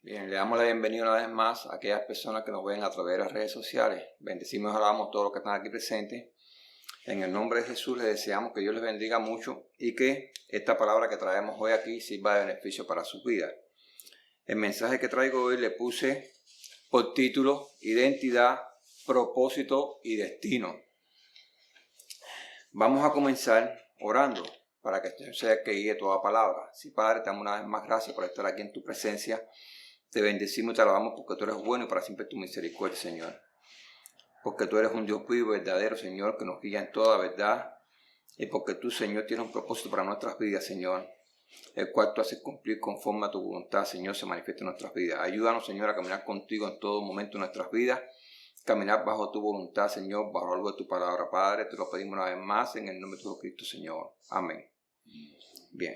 Bien, le damos la bienvenida una vez más a aquellas personas que nos ven a través de las redes sociales. Bendecimos y alabamos todos los que están aquí presentes. En el nombre de Jesús les deseamos que Dios les bendiga mucho y que esta palabra que traemos hoy aquí sirva de beneficio para sus vidas. El mensaje que traigo hoy le puse por título Identidad, Propósito y Destino. Vamos a comenzar orando para que este sea el que guíe toda palabra. Sí, Padre, te damos una vez más gracias por estar aquí en tu presencia. Te bendecimos y te alabamos porque tú eres bueno y para siempre tu misericordia, Señor. Porque tú eres un Dios vivo y verdadero, Señor, que nos guía en toda verdad. Y porque tú, Señor, tienes un propósito para nuestras vidas, Señor, el cual tú haces cumplir conforme a tu voluntad, Señor, se manifiesta en nuestras vidas. Ayúdanos, Señor, a caminar contigo en todo momento de nuestras vidas. Caminar bajo tu voluntad, Señor, bajo algo de tu palabra, Padre. Te lo pedimos una vez más en el nombre de Jesucristo, Señor. Amén. Bien.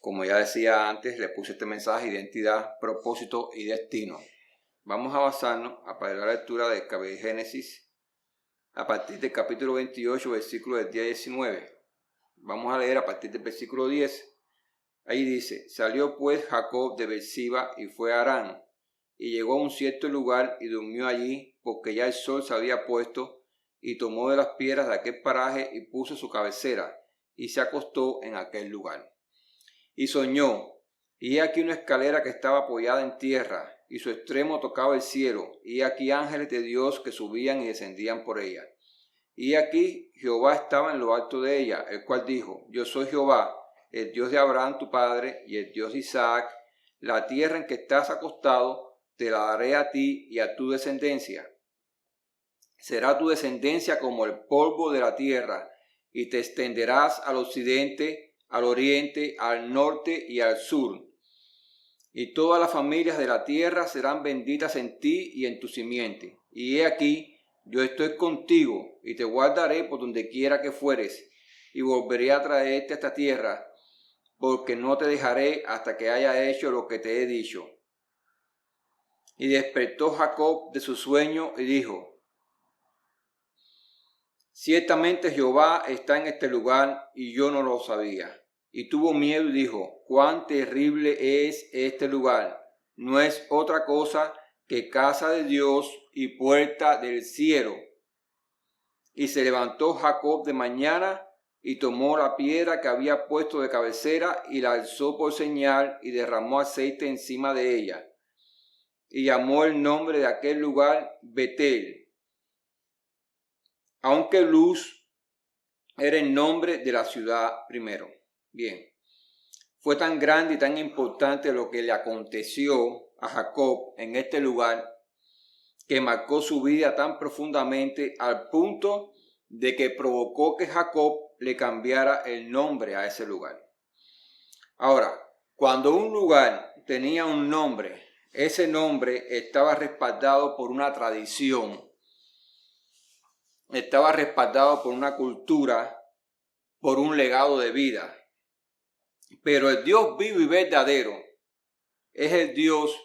Como ya decía antes, le puse este mensaje, identidad, propósito y destino. Vamos a basarnos a para la lectura de Génesis a partir del capítulo 28, versículos del 10 al 19. Vamos a leer a partir del versículo 10. Ahí dice: salió pues Jacob de Beersheba y fue a Harán, y llegó a un cierto lugar y durmió allí, porque ya el sol se había puesto, y tomó de las piedras de aquel paraje y puso su cabecera, y se acostó en aquel lugar. Y soñó, y he aquí una escalera que estaba apoyada en tierra, y su extremo tocaba el cielo, y he aquí ángeles de Dios que subían y descendían por ella. Y aquí Jehová estaba en lo alto de ella, el cual dijo: yo soy Jehová, el Dios de Abraham tu padre, y el Dios de Isaac. La tierra en que estás acostado te la daré a ti y a tu descendencia. Será tu descendencia como el polvo de la tierra, y te extenderás al occidente, al oriente, al norte y al sur. Y todas las familias de la tierra serán benditas en ti y en tu simiente. Y he aquí, yo estoy contigo y te guardaré por donde quiera que fueres, y volveré a traerte a esta tierra, porque no te dejaré hasta que haya hecho lo que te he dicho. Y despertó Jacob de su sueño y dijo: ciertamente Jehová está en este lugar y yo no lo sabía. Y tuvo miedo y dijo: cuán terrible es este lugar. No es otra cosa que casa de Dios y puerta del cielo. Y se levantó Jacob de mañana y tomó la piedra que había puesto de cabecera y la alzó por señal y derramó aceite encima de ella. Y llamó el nombre de aquel lugar Betel, aunque Luz era el nombre de la ciudad primero. Bien, fue tan grande y tan importante lo que le aconteció a Jacob en este lugar, que marcó su vida tan profundamente al punto de que provocó que Jacob le cambiara el nombre a ese lugar. Ahora, cuando un lugar tenía un nombre, ese nombre estaba respaldado por una tradición, estaba respaldado por una cultura, por un legado de vida. Pero el Dios vivo y verdadero es el Dios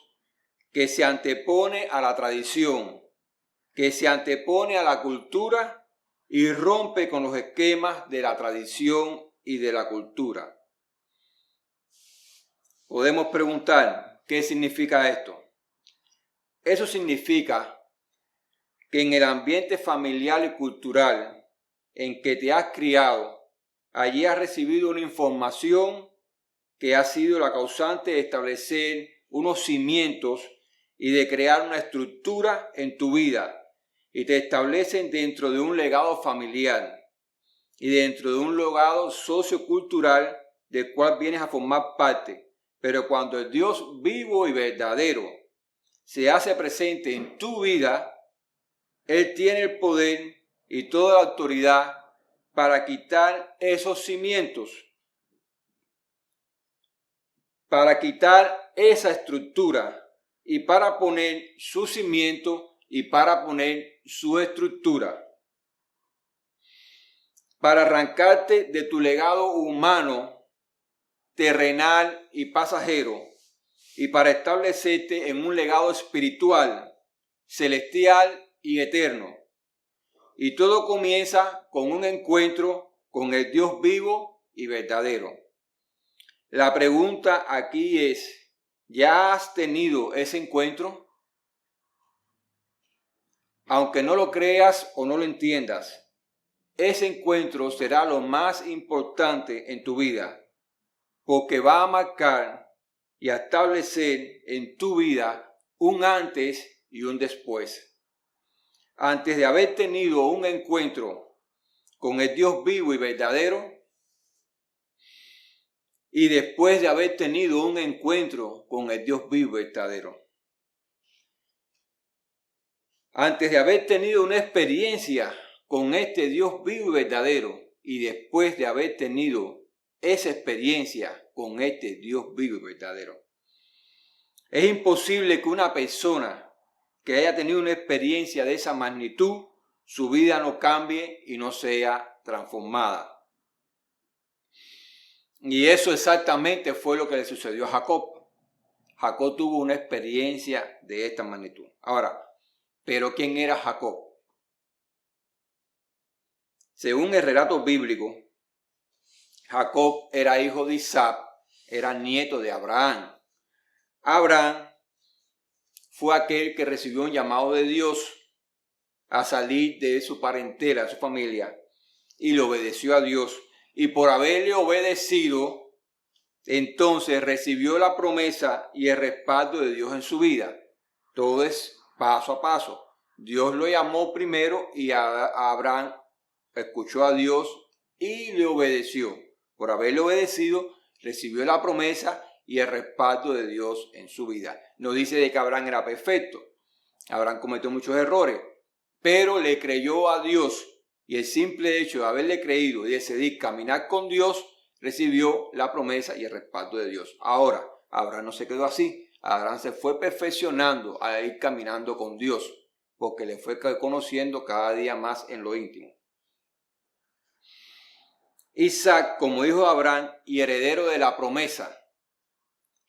que se antepone a la tradición, que se antepone a la cultura y rompe con los esquemas de la tradición y de la cultura. Podemos preguntar, ¿qué significa esto? Eso significa que en el ambiente familiar y cultural en que te has criado, allí has recibido una información que ha sido la causante de establecer unos cimientos y de crear una estructura en tu vida, y te establecen dentro de un legado familiar y dentro de un legado sociocultural del cual vienes a formar parte. Pero cuando el Dios vivo y verdadero se hace presente en tu vida, Él tiene el poder y toda la autoridad para quitar esos cimientos, para quitar esa estructura y para poner su cimiento y para poner su estructura. Para arrancarte de tu legado humano, terrenal y pasajero, y para establecerte en un legado espiritual, celestial y eterno. Y todo comienza con un encuentro con el Dios vivo y verdadero. La pregunta aquí es: ¿Ya has tenido ese encuentro? Aunque no lo creas o no lo entiendas, ese encuentro será lo más importante en tu vida, porque va a marcar y a establecer en tu vida un antes y un después. Antes de haber tenido un encuentro con el Dios vivo y verdadero, y después de haber tenido un encuentro con el Dios vivo y verdadero. Antes de haber tenido una experiencia con este Dios vivo y verdadero, y después de haber tenido esa experiencia con este Dios vivo y verdadero. Es imposible que una persona que haya tenido una experiencia de esa magnitud, su vida no cambie y no sea transformada. Y eso exactamente fue lo que le sucedió a Jacob. Jacob tuvo una experiencia de esta magnitud. Ahora, ¿pero quién era Jacob? Según el relato bíblico, Jacob era hijo de Isaac, era nieto de Abraham. Abraham fue aquel que recibió un llamado de Dios a salir de su parentela, de su familia, y le obedeció a Dios. Y por haberle obedecido, entonces recibió la promesa y el respaldo de Dios en su vida. Todo es paso a paso. Dios lo llamó primero y Abraham escuchó a Dios y le obedeció. Por haberle obedecido, recibió la promesa y el respaldo de Dios en su vida. No dice de que Abraham era perfecto. Abraham cometió muchos errores, pero le creyó a Dios. Y el simple hecho de haberle creído y decidir caminar con Dios, recibió la promesa y el respaldo de Dios. Ahora, Abraham no se quedó así. Abraham se fue perfeccionando a ir caminando con Dios, porque le fue conociendo cada día más en lo íntimo. Isaac, como hijo de Abraham y heredero de la promesa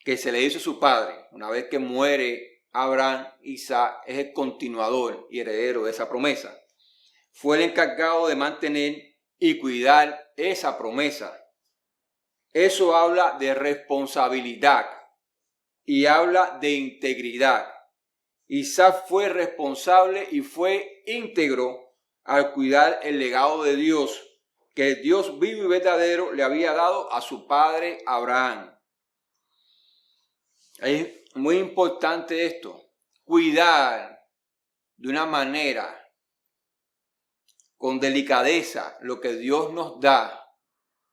que se le hizo a su padre, una vez que muere Abraham, Isaac es el continuador y heredero de esa promesa. Fue el encargado de mantener y cuidar esa promesa. Eso habla de responsabilidad y habla de integridad. Isaac fue responsable y fue íntegro al cuidar el legado de Dios, que el Dios vivo y verdadero le había dado a su padre Abraham. Es muy importante esto, cuidar de una manera, con delicadeza, lo que Dios nos da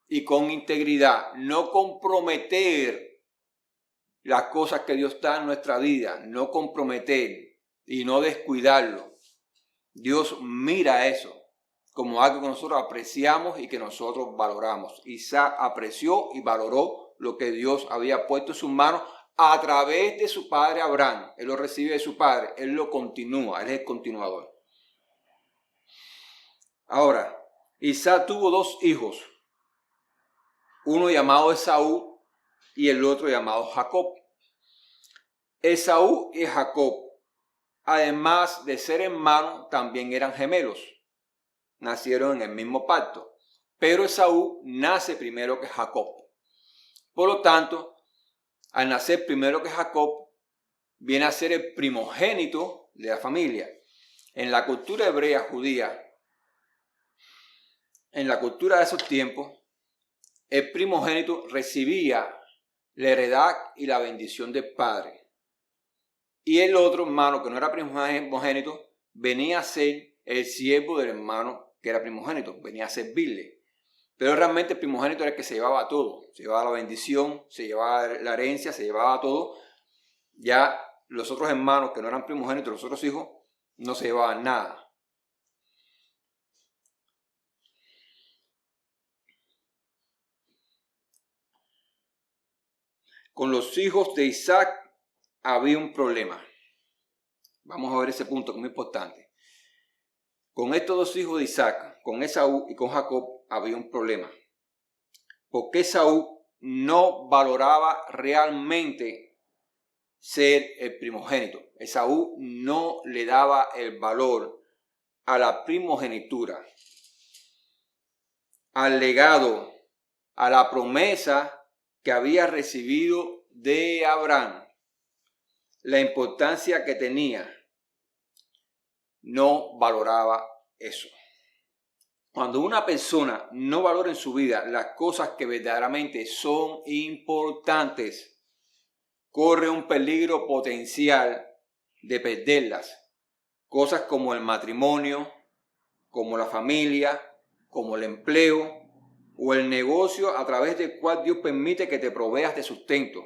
y con integridad, no comprometer las cosas que Dios da en nuestra vida, no comprometer y no descuidarlo. Dios mira eso como algo que nosotros apreciamos y que nosotros valoramos. Isaac apreció y valoró lo que Dios había puesto en sus manos a través de su padre Abraham. Él lo recibe de su padre, él lo continúa, él es el continuador. Ahora, Isaac tuvo dos hijos, uno llamado Esaú y el otro llamado Jacob. Esaú y Jacob, además de ser hermanos, también eran gemelos. Nacieron en el mismo parto, pero Esaú nace primero que Jacob. Por lo tanto, al nacer primero que Jacob, viene a ser el primogénito de la familia. En la cultura hebrea judía, en la cultura de esos tiempos, el primogénito recibía la heredad y la bendición del padre. Y el otro hermano, que no era primogénito, venía a ser el siervo del hermano que era primogénito, venía a servirle. Pero realmente el primogénito era el que se llevaba todo, se llevaba la bendición, se llevaba la herencia, se llevaba todo. Ya los otros hermanos que no eran primogénitos, los otros hijos, no se llevaban nada. Con los hijos de Isaac había un problema. Vamos a ver ese punto que es muy importante. Con estos dos hijos de Isaac, con Esaú y con Jacob, había un problema. Porque Esaú no valoraba realmente ser el primogénito. Esaú no le daba el valor a la primogenitura, al legado, a la promesa que había recibido de Abraham. la importancia que tenía, no valoraba eso. Cuando una persona no valora en su vida las cosas que verdaderamente son importantes, corre un peligro potencial de perderlas. Cosas como el matrimonio, como la familia, como el empleo o el negocio a través del cual Dios permite que te proveas de sustento.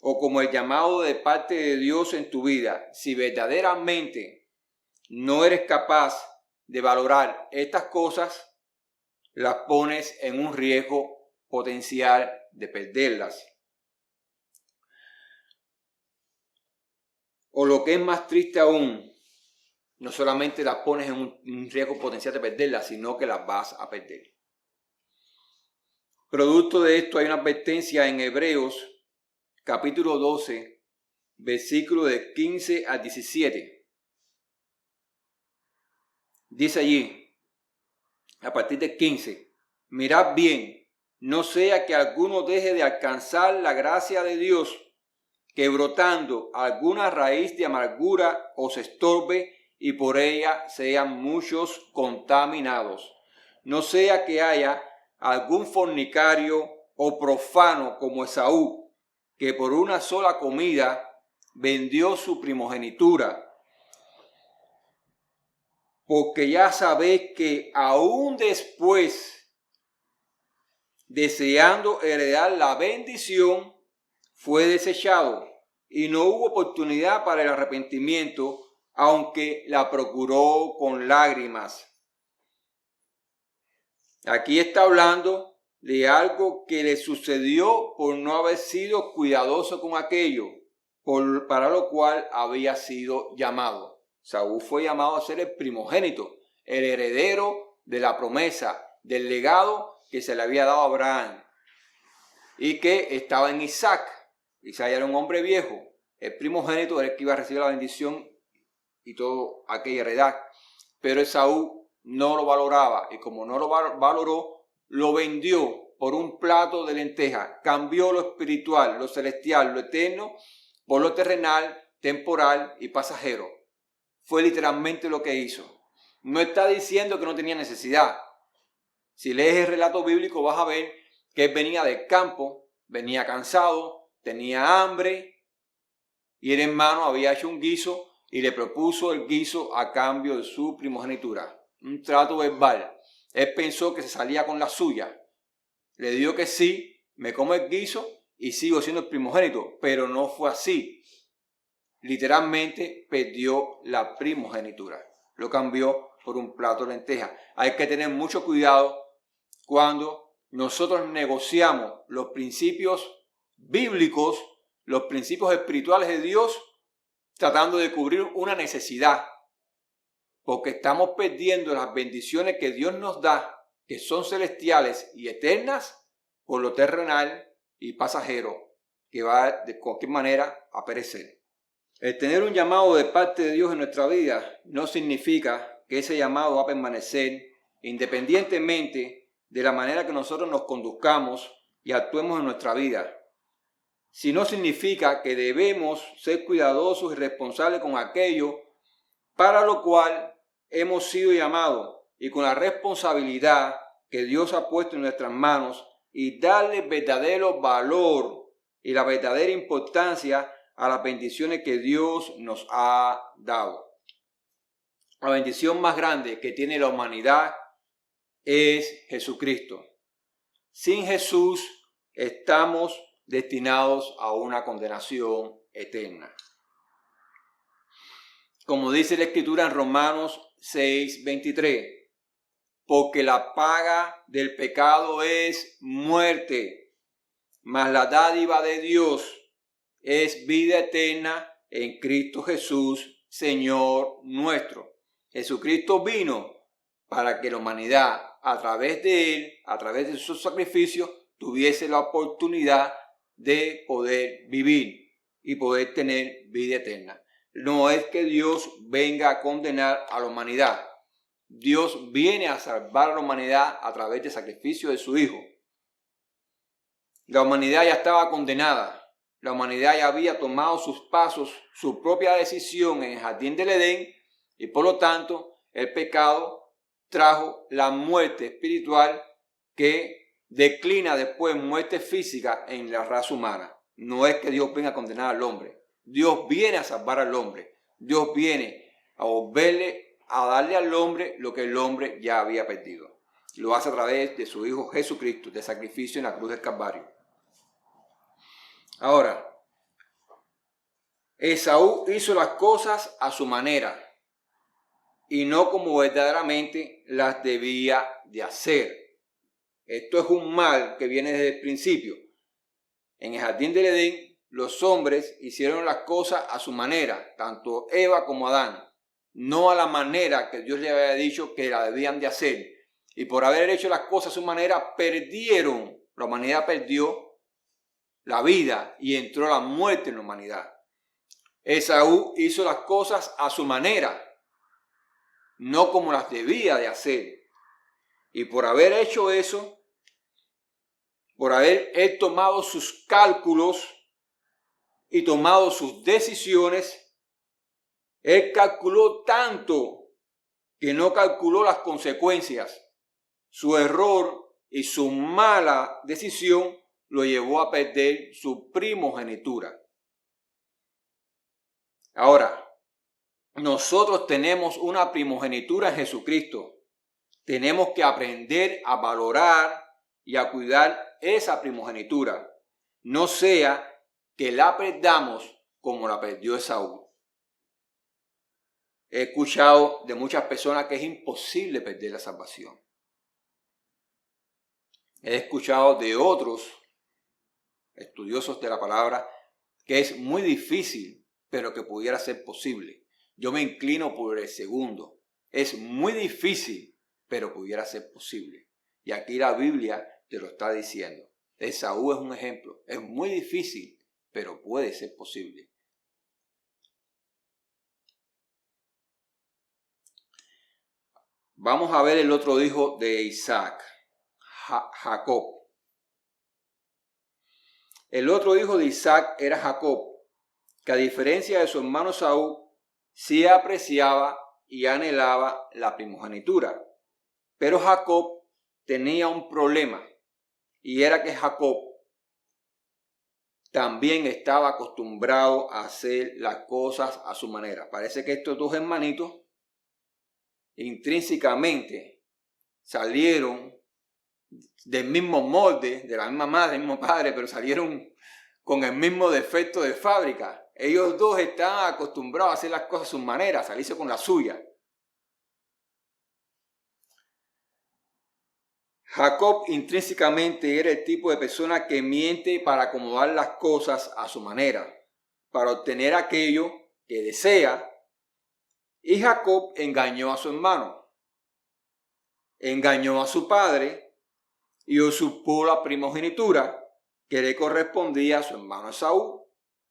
O como el llamado de parte de Dios en tu vida. Si verdaderamente no eres capaz de valorar estas cosas, las pones en un riesgo potencial de perderlas. O lo que es más triste aún, no solamente las pones en un riesgo potencial de perderlas, sino que las vas a perder. Producto de esto hay una advertencia en Hebreos capítulo 12, versículo de 15 a 17. Dice allí, a partir de 15, mirad bien, no sea que alguno deje de alcanzar la gracia de Dios, que brotando alguna raíz de amargura os estorbe y por ella sean muchos contaminados. No sea que haya algún fornicario o profano como Esaú, que por una sola comida vendió su primogenitura. Porque ya sabéis que aún después, deseando heredar la bendición, fue desechado y no hubo oportunidad para el arrepentimiento, aunque la procuró con lágrimas. Aquí está hablando de algo que le sucedió por no haber sido cuidadoso con aquello, para lo cual había sido llamado. Saúl fue llamado a ser el primogénito, el heredero de la promesa, del legado que se le había dado a Abraham y que estaba en Isaac. Isaac era un hombre viejo, el primogénito era el que iba a recibir la bendición y toda aquella heredad. Pero Esaú no lo valoraba y como no lo valoró, lo vendió por un plato de lentejas. Cambió lo espiritual, lo celestial, lo eterno por lo terrenal, temporal y pasajero. Fue literalmente lo que hizo. No está diciendo que no tenía necesidad. Si lees el relato bíblico vas a ver que él venía del campo, venía cansado, tenía hambre y el hermano había hecho un guiso y le propuso el guiso a cambio de su primogenitura. Un trato verbal. Él pensó que se salía con la suya. Le dijo que sí, me como el guiso y sigo siendo el primogénito, pero no fue así. Literalmente perdió la primogenitura. Lo cambió por un plato de lentejas. Hay que tener mucho cuidado cuando nosotros negociamos los principios bíblicos, los principios espirituales de Dios, tratando de cubrir una necesidad. Porque estamos perdiendo las bendiciones que Dios nos da, que son celestiales y eternas, por lo terrenal y pasajero, que va de cualquier manera a perecer. El tener un llamado de parte de Dios en nuestra vida no significa que ese llamado va a permanecer independientemente de la manera que nosotros nos conduzcamos y actuemos en nuestra vida. Sino significa que debemos ser cuidadosos y responsables con aquello para lo cual hemos sido llamados y con la responsabilidad que Dios ha puesto en nuestras manos y darle verdadero valor y la verdadera importancia a las bendiciones que Dios nos ha dado. La bendición más grande que tiene la humanidad es Jesucristo. Sin Jesús estamos destinados a una condenación eterna. Como dice la Escritura en Romanos 6:23, porque la paga del pecado es muerte, mas la dádiva de Dios es vida eterna en Cristo Jesús, Señor nuestro. Jesucristo vino para que la humanidad, a través de Él, a través de su sacrificio, tuviese la oportunidad de poder vivir y poder tener vida eterna. No es que Dios venga a condenar a la humanidad. Dios viene a salvar a la humanidad a través del sacrificio de su Hijo. La humanidad ya estaba condenada. la humanidad ya había tomado sus pasos, su propia decisión en el jardín del Edén, y por lo tanto el pecado trajo la muerte espiritual que declina después muerte física en la raza humana. No es que Dios venga a condenar al hombre. Dios viene a salvar al hombre. Dios viene a volverle, a darle al hombre lo que el hombre ya había perdido. Lo hace a través de su Hijo Jesucristo, de sacrificio en la cruz del Calvario. Ahora, Esaú hizo las cosas a su manera y no como verdaderamente las debía de hacer. Esto es un mal que viene desde el principio. En el jardín del Edén, los hombres hicieron las cosas a su manera, tanto Eva como Adán, no a la manera que Dios le había dicho que la debían de hacer. Y por haber hecho las cosas a su manera, perdieron, la humanidad perdió la vida y entró la muerte en la humanidad. Esaú hizo las cosas a su manera, no como las debía de hacer. Y por haber hecho eso, por haber él tomado sus cálculos y tomado sus decisiones, él calculó tanto que no calculó las consecuencias. Su error y su mala decisión lo llevó a perder su primogenitura. Ahora, nosotros tenemos una primogenitura en Jesucristo. Tenemos que aprender a valorar y a cuidar esa primogenitura. No sea que la perdamos como la perdió Esaú. He escuchado de muchas personas que es imposible perder la salvación. He escuchado de otros estudiosos de la palabra que es muy difícil, pero que pudiera ser posible. Yo me inclino por el segundo. Es muy difícil, pero pudiera ser posible. Y aquí la Biblia te lo está diciendo. Esaú es un ejemplo. Es muy difícil, pero puede ser posible. Vamos a ver el otro hijo de Isaac, Jacob. El otro hijo de Isaac era Jacob, que a diferencia de su hermano Esaú, sí apreciaba y anhelaba la primogenitura. Pero Jacob tenía un problema, y era que Jacob también estaba acostumbrado a hacer las cosas a su manera. Parece que estos dos hermanitos intrínsecamente salieron del mismo molde, de la misma madre, del mismo padre, pero salieron con el mismo defecto de fábrica. Ellos dos estaban acostumbrados a hacer las cosas a su manera, a salirse con la suya. Jacob intrínsecamente era el tipo de persona que miente para acomodar las cosas a su manera, para obtener aquello que desea. Y Jacob engañó a su hermano, engañó a su padre y usurpó la primogenitura que le correspondía a su hermano Esaú.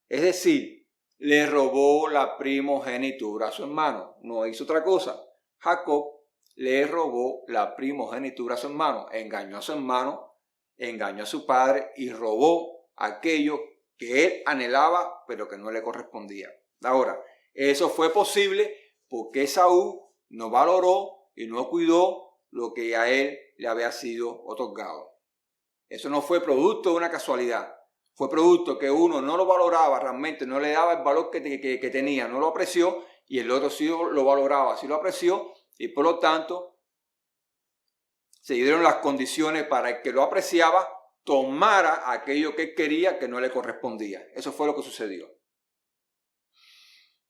Es decir, le robó la primogenitura a su hermano. No hizo otra cosa. Jacob le robó la primogenitura a su hermano. Engañó a su hermano, engañó a su padre y robó aquello que él anhelaba, pero que no le correspondía. Ahora, eso fue posible porque Esaú no valoró y no cuidó lo que a él le había sido otorgado. Eso no fue producto de una casualidad. Fue producto que uno no lo valoraba realmente, no le daba el valor que tenía, no lo apreció, y el otro sí lo valoraba, sí lo apreció, y por lo tanto se dieron las condiciones para el que lo apreciaba tomara aquello que él quería que no le correspondía. Eso fue lo que sucedió.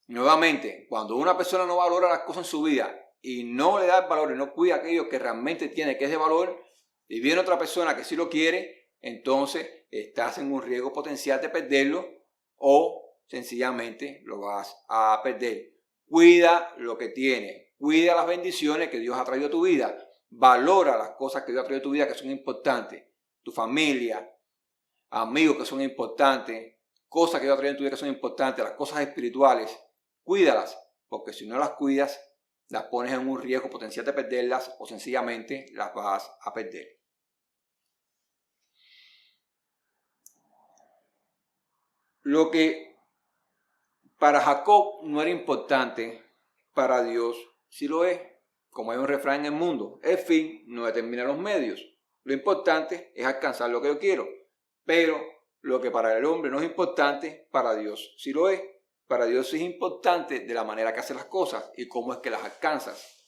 Nuevamente, cuando una persona no valora las cosas en su vida y no le da el valor y no cuida aquello que realmente tiene, que es de valor, y viene otra persona que sí lo quiere, entonces estás en un riesgo potencial de perderlo o sencillamente lo vas a perder. Cuida lo que tienes, cuida las bendiciones que Dios ha traído a tu vida, valora las cosas que Dios ha traído a tu vida que son importantes, tu familia, amigos que son importantes, cosas que Dios ha traído en tu vida que son importantes, las cosas espirituales, cuídalas, porque si no las cuidas, las pones en un riesgo potencial de perderlas o sencillamente las vas a perder. lo que para Jacob no era importante, para Dios sí lo es. Como hay un refrán en el mundo, el fin no determina los medios. Lo importante es alcanzar lo que yo quiero. Pero lo que para el hombre no es importante, para Dios sí lo es. Para Dios sí es importante de la manera que hace las cosas y cómo es que las alcanzas.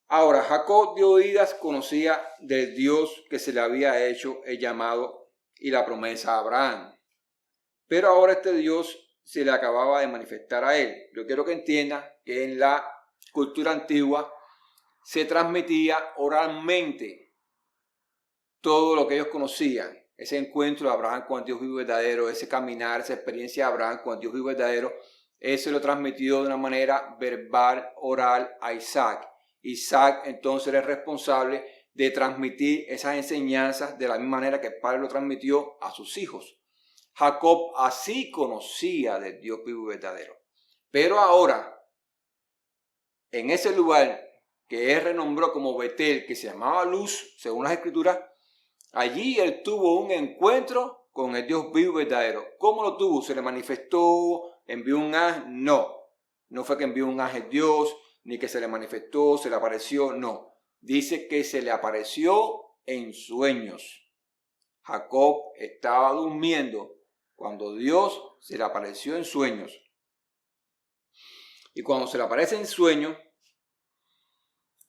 Ahora, Jacob de oídas conocía del Dios que se le había hecho el llamado y la promesa a Abraham. Pero ahora este Dios se le acababa de manifestar a él. Yo quiero que entiendan que en la cultura antigua se transmitía oralmente todo lo que ellos conocían. Ese encuentro de Abraham con el Dios vivo y verdadero, ese caminar, esa experiencia de Abraham con el Dios vivo y verdadero, eso lo transmitió de una manera verbal, oral a Isaac. Isaac entonces era responsable de transmitir esas enseñanzas de la misma manera que el padre lo transmitió a sus hijos. Jacob así conocía del Dios vivo y verdadero. Pero ahora, en ese lugar que él renombró como Betel, que se llamaba Luz, según las Escrituras, allí él tuvo un encuentro con el Dios vivo y verdadero. ¿Cómo lo tuvo? ¿Se le manifestó? ¿Envió un ángel? No. No fue que envió un ángel Dios, ni que se le manifestó, se le apareció. No. Dice que se le apareció en sueños. Jacob estaba durmiendo cuando Dios se le apareció en sueños. Y cuando se le aparece en sueños,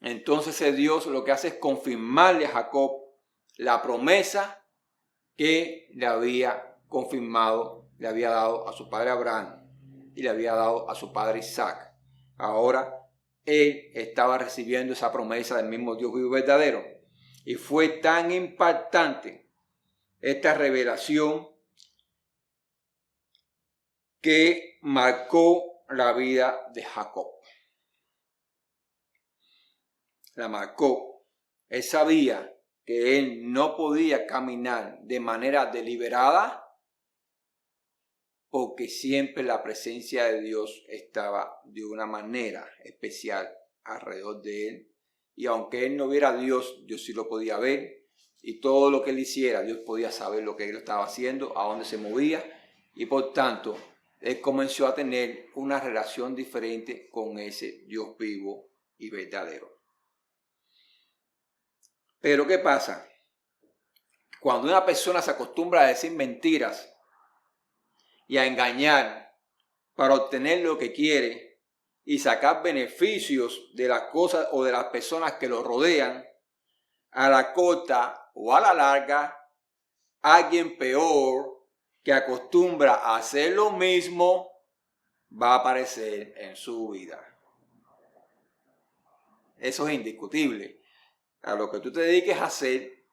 entonces Dios lo que hace es confirmarle a Jacob la promesa que le había confirmado, le había dado a su padre Abraham y le había dado a su padre Isaac. Ahora él estaba recibiendo esa promesa del mismo Dios vivo y verdadero. Y fue tan impactante esta revelación que marcó la vida de Jacob. La marcó. Él sabía que él no podía caminar de manera deliberada porque siempre la presencia de Dios estaba de una manera especial alrededor de él. Y aunque él no viera a Dios, Dios sí lo podía ver. Y todo lo que él hiciera, Dios podía saber lo que él estaba haciendo, a dónde se movía. Y por tanto, él comenzó a tener una relación diferente con ese Dios vivo y verdadero. Pero ¿qué pasa? Cuando una persona se acostumbra a decir mentiras y a engañar para obtener lo que quiere y sacar beneficios de las cosas o de las personas que lo rodean, a la corta o a la larga, alguien peor que acostumbra a hacer lo mismo va a aparecer en su vida. Eso es indiscutible. A lo que tú te dediques a hacer,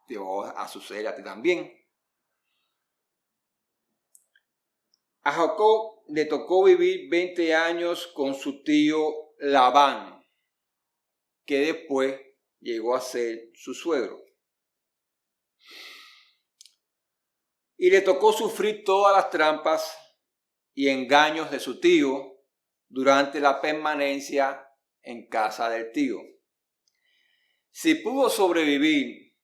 te va a suceder a ti también. A Jacob le tocó vivir 20 años con su tío Labán, que después llegó a ser su suegro. Y le tocó sufrir todas las trampas y engaños de su tío durante la permanencia en casa del tío. Si pudo sobrevivir,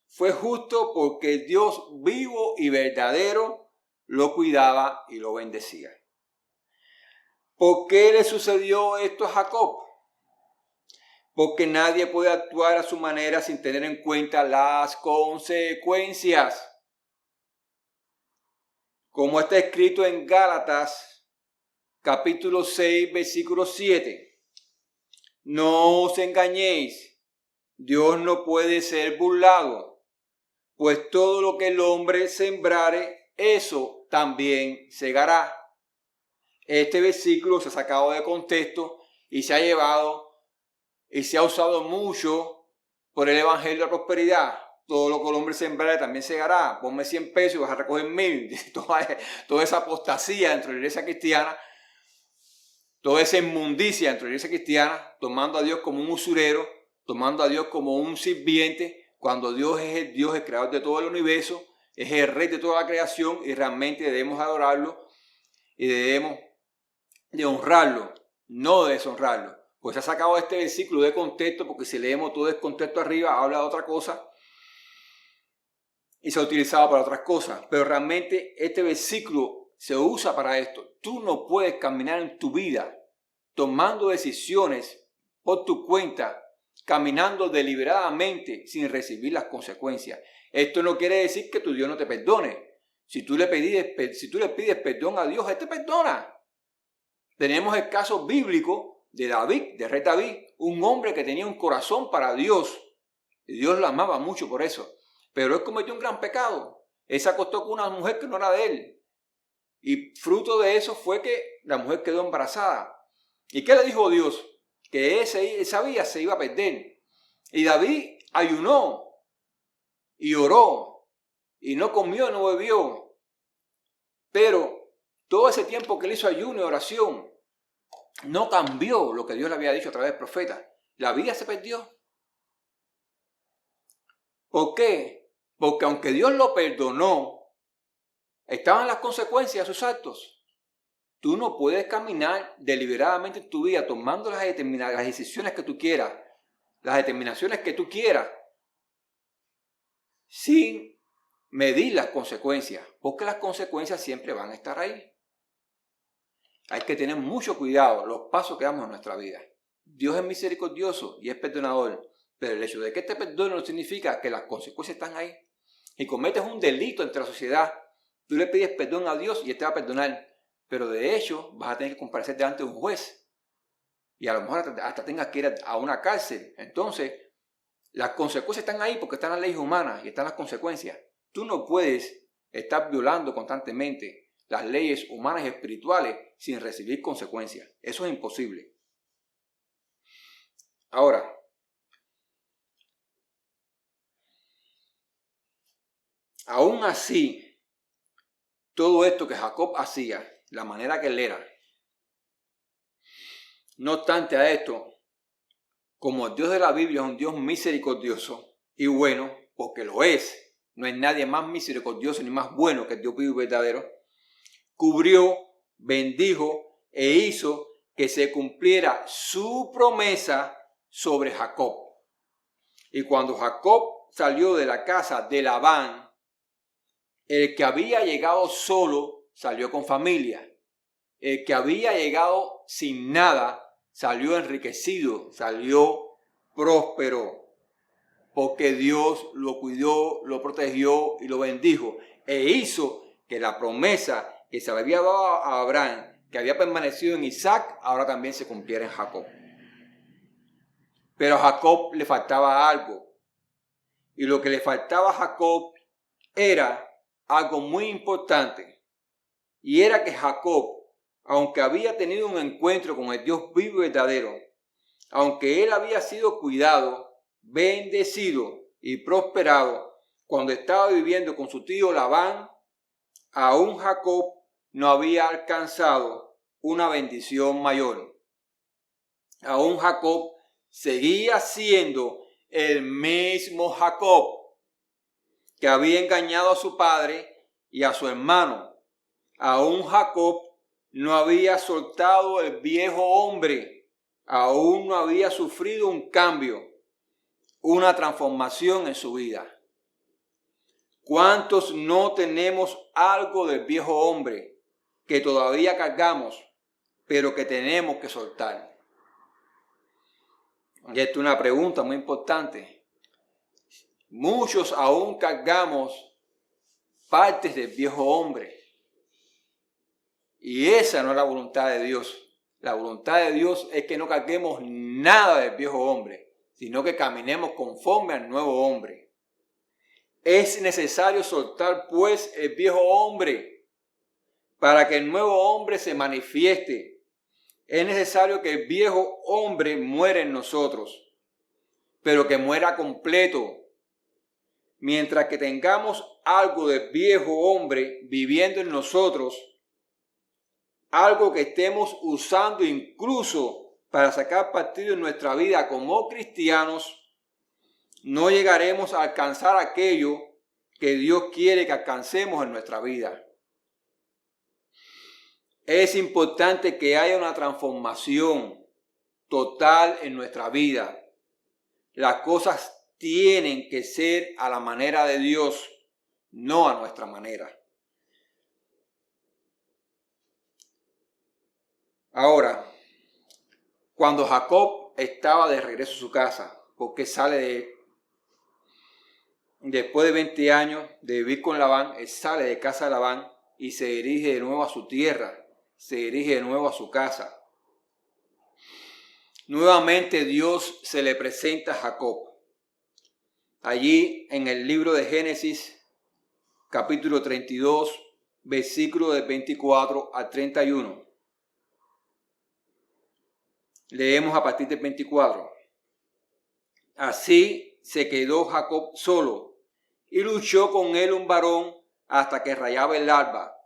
fue justo porque el Dios vivo y verdadero lo cuidaba y lo bendecía. ¿Por qué le sucedió esto a Jacob? Porque nadie puede actuar a su manera sin tener en cuenta las consecuencias. Como está escrito en Gálatas, capítulo 6, versículo 7. No os engañéis, Dios no puede ser burlado, pues todo lo que el hombre sembrare, eso también segará. Este versículo se ha sacado de contexto y se ha llevado y se ha usado mucho por el evangelio de la prosperidad. Todo lo que el hombre sembrare también segará. Ponme 100 pesos y vas a recoger 1000. Toda esa apostasía dentro de la iglesia cristiana, toda esa inmundicia dentro de la iglesia cristiana, tomando a Dios como un usurero, tomando a Dios como un sirviente, cuando Dios es el Dios, el creador de todo el universo, es el rey de toda la creación y realmente debemos adorarlo y debemos de honrarlo, no de deshonrarlo. Pues se ha sacado este versículo de contexto, porque si leemos todo el contexto arriba, habla de otra cosa. y se ha utilizado para otras cosas, pero realmente este versículo se usa para esto. Tú no puedes caminar en tu vida tomando decisiones por tu cuenta, caminando deliberadamente sin recibir las consecuencias. Esto no quiere decir que tu Dios no te perdone. Si tú le pides perdón a Dios, Él te perdona. Tenemos el caso bíblico de David, de rey David, un hombre que tenía un corazón para Dios. Y Dios lo amaba mucho por eso. Pero él cometió un gran pecado. Él se acostó con una mujer que no era de él. Y fruto de eso fue que la mujer quedó embarazada. ¿Y qué le dijo Dios? Que esa vida se iba a perder. Y David ayunó y oró y no comió y no bebió. Pero todo ese tiempo que él hizo ayuno y oración no cambió lo que Dios le había dicho a través del profeta. La vida se perdió. ¿Por qué? Porque aunque Dios lo perdonó, estaban las consecuencias de sus actos. Tú no puedes caminar deliberadamente en tu vida tomando las decisiones que tú quieras, las determinaciones que tú quieras, sin medir las consecuencias, porque las consecuencias siempre van a estar ahí. Hay que tener mucho cuidado los pasos que damos en nuestra vida. Dios es misericordioso y es perdonador, pero el hecho de que te perdone no significa que las consecuencias están ahí. Y cometes un delito entre la sociedad, tú le pides perdón a Dios y Él te va a perdonar, pero de hecho vas a tener que comparecer delante de un juez y a lo mejor hasta tengas que ir a una cárcel. Entonces, las consecuencias están ahí porque están las leyes humanas y están las consecuencias. Tú no puedes estar violando constantemente las leyes humanas y espirituales sin recibir consecuencias. Eso es imposible. Ahora, aún así, todo esto que Jacob hacía, la manera que él era, no obstante a esto, como el Dios de la Biblia es un Dios misericordioso y bueno, porque lo es, no hay nadie más misericordioso ni más bueno que el Dios vivo y verdadero, cubrió, bendijo e hizo que se cumpliera su promesa sobre Jacob. Y cuando Jacob salió de la casa de Labán, el que había llegado solo salió con familia. El que había llegado sin nada salió enriquecido, salió próspero, porque Dios lo cuidó, lo protegió y lo bendijo. E hizo que la promesa que se le había dado a Abraham, que había permanecido en Isaac, ahora también se cumpliera en Jacob. Pero a Jacob le faltaba algo. Y lo que le faltaba a Jacob era algo muy importante. Y era que Jacob, aunque había tenido un encuentro con el Dios vivo y verdadero, aunque él había sido cuidado, bendecido y prosperado cuando estaba viviendo con su tío Labán, aún Jacob no había alcanzado una bendición mayor. Aún Jacob seguía siendo el mismo Jacob que había engañado a su padre y a su hermano. Aún Jacob no había soltado el viejo hombre, aún no había sufrido un cambio, una transformación en su vida. ¿Cuántos no tenemos algo del viejo hombre que todavía cargamos, pero que tenemos que soltar? Y esta es una pregunta muy importante. Muchos aún cargamos partes del viejo hombre. Y esa no es la voluntad de Dios. La voluntad de Dios es que no carguemos nada del viejo hombre, sino que caminemos conforme al nuevo hombre. Es necesario soltar pues el viejo hombre para que el nuevo hombre se manifieste. Es necesario que el viejo hombre muera en nosotros, pero que muera completo. Mientras que tengamos algo del viejo hombre viviendo en nosotros, algo que estemos usando incluso para sacar partido en nuestra vida como cristianos, no llegaremos a alcanzar aquello que Dios quiere que alcancemos en nuestra vida. Es importante que haya una transformación total en nuestra vida. Las cosas tienen que ser a la manera de Dios. no a nuestra manera. Ahora, cuando Jacob estaba de regreso a su casa, porque después de 20 años de vivir con Labán, él sale de casa de Labán y se dirige de nuevo a su tierra, se dirige de nuevo a su casa. Nuevamente Dios se le presenta a Jacob. Allí en el libro de Génesis, capítulo 32, versículo del 24 al 31. Leemos a partir del 24. Así se quedó Jacob solo y luchó con él un varón hasta que rayaba el alba.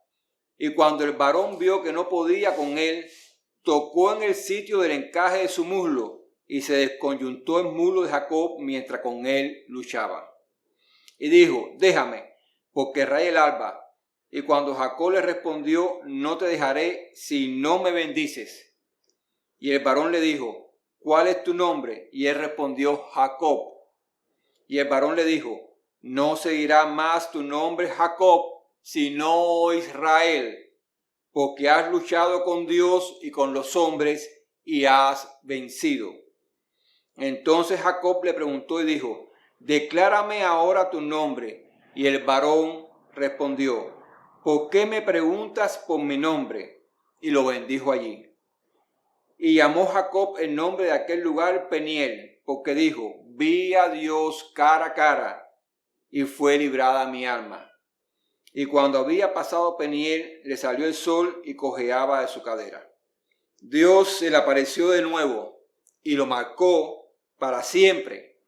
Y cuando el varón vio que no podía con él, tocó en el sitio del encaje de su muslo y se desconyuntó el muslo de Jacob mientras con él luchaba. Y dijo, déjame, porque raya el alba. Y cuando Jacob le respondió, no te dejaré si no me bendices. Y el varón le dijo, ¿cuál es tu nombre? Y él respondió, Jacob. Y el varón le dijo, no seguirá más tu nombre Jacob, sino Israel, porque has luchado con Dios y con los hombres y has vencido. Entonces Jacob le preguntó y dijo, declárame ahora tu nombre. Y el varón respondió, ¿por qué me preguntas por mi nombre? Y lo bendijo allí. Y llamó Jacob el nombre de aquel lugar Peniel, porque dijo, vi a Dios cara a cara, y fue librada mi alma. Y cuando había pasado Peniel, le salió el sol y cojeaba de su cadera. Dios se le apareció de nuevo y lo marcó para siempre,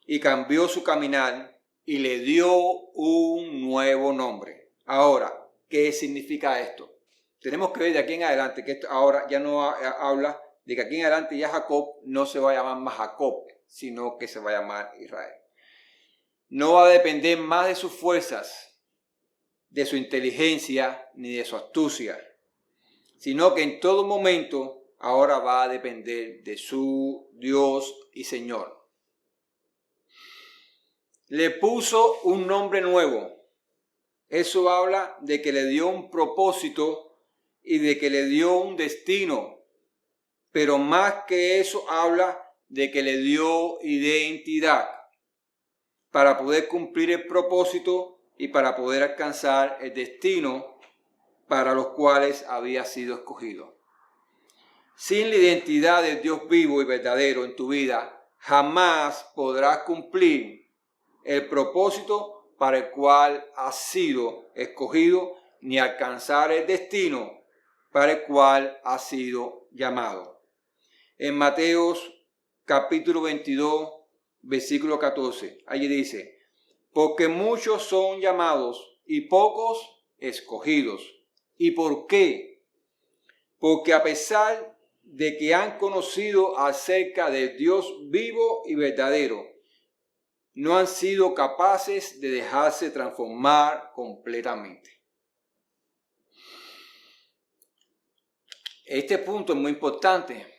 y cambió su caminar y le dio un nuevo nombre. Ahora, ¿qué significa esto? Tenemos que ver de aquí en adelante que esto ahora ya no habla de que aquí en adelante ya Jacob no se va a llamar más Jacob, sino que se va a llamar Israel. No va a depender más de sus fuerzas, de su inteligencia ni de su astucia, sino que en todo momento ahora va a depender de su Dios y Señor. Le puso un nombre nuevo. Eso habla de que le dio un propósito y de que le dio un destino, pero más que eso habla de que le dio identidad para poder cumplir el propósito y para poder alcanzar el destino para los cuales había sido escogido. Sin la identidad del Dios vivo y verdadero en tu vida, jamás podrás cumplir el propósito para el cual has sido escogido, ni alcanzar el destino para el cual has sido llamado. En Mateos capítulo 22, versículo 14, allí dice, porque muchos son llamados y pocos escogidos. ¿Y por qué? Porque a pesar de que han conocido acerca del Dios vivo y verdadero, no han sido capaces de dejarse transformar completamente. Este punto es muy importante.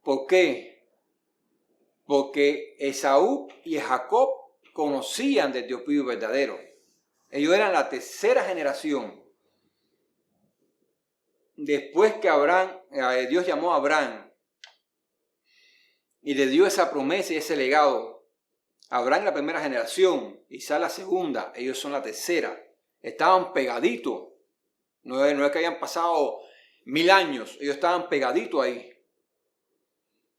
¿Por qué? Porque Esaú y Jacob conocían del Dios vivo y verdadero. Ellos eran la tercera generación. Después que Dios llamó a Abraham y le dio esa promesa y ese legado. Abraham la primera generación, Isaac la segunda, ellos son la tercera. Estaban pegaditos. No es que hayan pasado 1000 años, ellos estaban pegaditos ahí.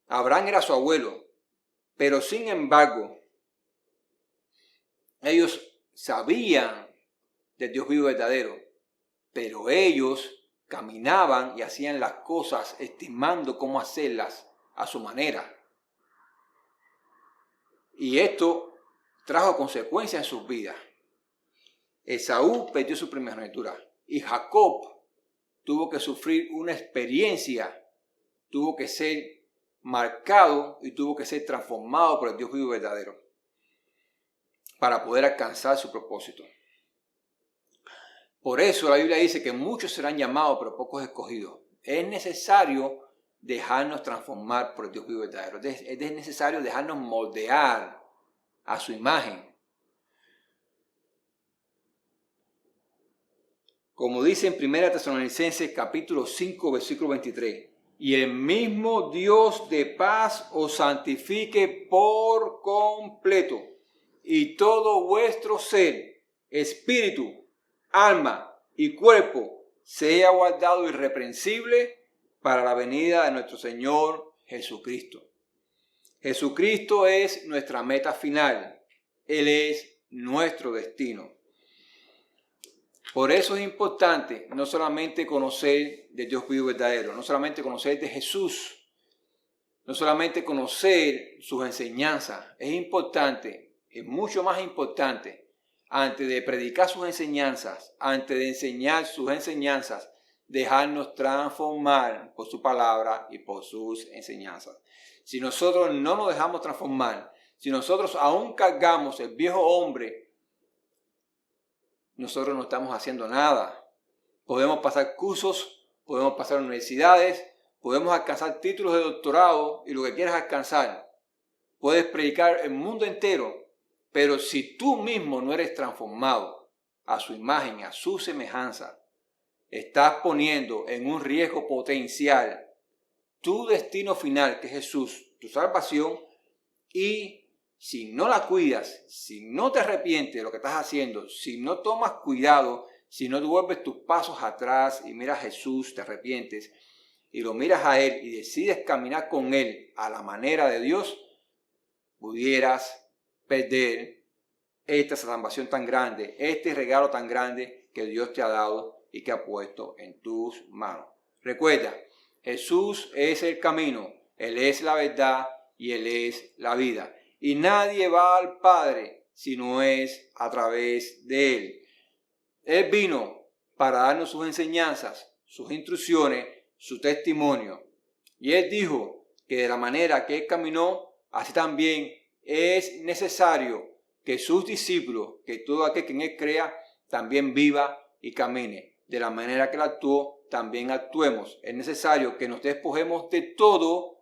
Abraham era su abuelo, pero sin embargo, ellos sabían del Dios vivo y verdadero, pero ellos caminaban y hacían las cosas estimando cómo hacerlas a su manera. Y esto trajo consecuencias en sus vidas. Esaú perdió su primogenitura y Jacob tuvo que sufrir una experiencia, tuvo que ser marcado y tuvo que ser transformado por el Dios vivo y verdadero para poder alcanzar su propósito. Por eso la Biblia dice que muchos serán llamados, pero pocos escogidos. Es necesario dejarnos transformar por el Dios vivo y verdadero. Es necesario dejarnos moldear a su imagen. Como dice en 1 Tesalonicenses capítulo 5, versículo 23. Y el mismo Dios de paz os santifique por completo, y todo vuestro ser, espíritu, alma y cuerpo sea guardado irreprensible para la venida de nuestro Señor Jesucristo. Jesucristo es nuestra meta final. Él es nuestro destino. Por eso es importante no solamente conocer de Dios vivo y verdadero, no solamente conocer de Jesús, no solamente conocer sus enseñanzas. Es importante, es mucho más importante, antes de predicar sus enseñanzas, antes de enseñar sus enseñanzas, dejarnos transformar por su palabra y por sus enseñanzas. Si nosotros no nos dejamos transformar, si nosotros aún cargamos el viejo hombre, nosotros no estamos haciendo nada. Podemos pasar cursos, podemos pasar universidades, podemos alcanzar títulos de doctorado y lo que quieras alcanzar. Puedes predicar el mundo entero, pero si tú mismo no eres transformado a su imagen, a su semejanza, estás poniendo en un riesgo potencial tu destino final, que es Jesús, tu salvación, y si no la cuidas, si no te arrepientes de lo que estás haciendo, si no tomas cuidado, si no devuelves tus pasos atrás y miras a Jesús, te arrepientes y lo miras a Él y decides caminar con Él a la manera de Dios, pudieras perder esta salvación tan grande, este regalo tan grande que Dios te ha dado y que ha puesto en tus manos. Recuerda, Jesús es el camino, Él es la verdad y Él es la vida. Y nadie va al Padre si no es a través de Él. Él vino para darnos sus enseñanzas, sus instrucciones, su testimonio. Y Él dijo que de la manera que Él caminó, así también es necesario que sus discípulos, que todo aquel que en Él crea, también viva y camine. De la manera que Él actuó, también actuemos. Es necesario que nos despojemos de todo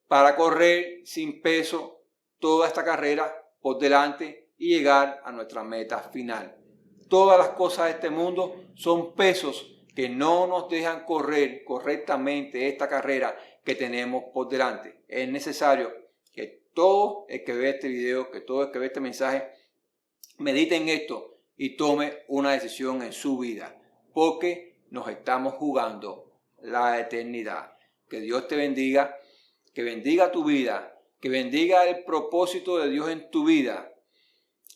para correr sin peso toda esta carrera por delante y llegar a nuestra meta final. Todas las cosas de este mundo son pesos que no nos dejan correr correctamente esta carrera que tenemos por delante. Es necesario que todo el que ve este video, que todo el que ve este mensaje, medite en esto y tome una decisión en su vida, porque nos estamos jugando la eternidad. Que Dios te bendiga. Que bendiga tu vida, que bendiga el propósito de Dios en tu vida,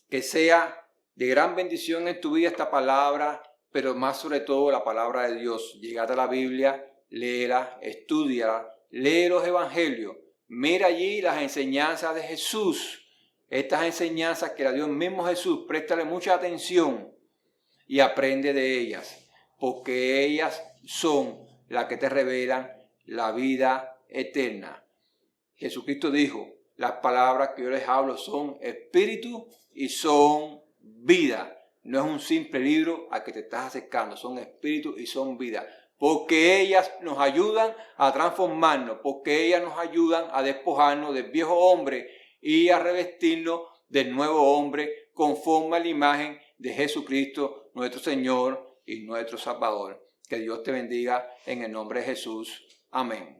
que sea de gran bendición en tu vida esta palabra, pero más sobre todo la palabra de Dios. Llegate a la Biblia, léela, estúdiala, lee los evangelios, mira allí las enseñanzas de Jesús, estas enseñanzas que la dio el mismo Jesús, préstale mucha atención y aprende de ellas, porque ellas son las que te revelan la vida eterna. Jesucristo dijo, las palabras que yo les hablo son espíritu y son vida. No es un simple libro al que te estás acercando, son espíritu y son vida. Porque ellas nos ayudan a transformarnos, porque ellas nos ayudan a despojarnos del viejo hombre y a revestirnos del nuevo hombre conforme a la imagen de Jesucristo, nuestro Señor y nuestro Salvador. Que Dios te bendiga en el nombre de Jesús. Amén.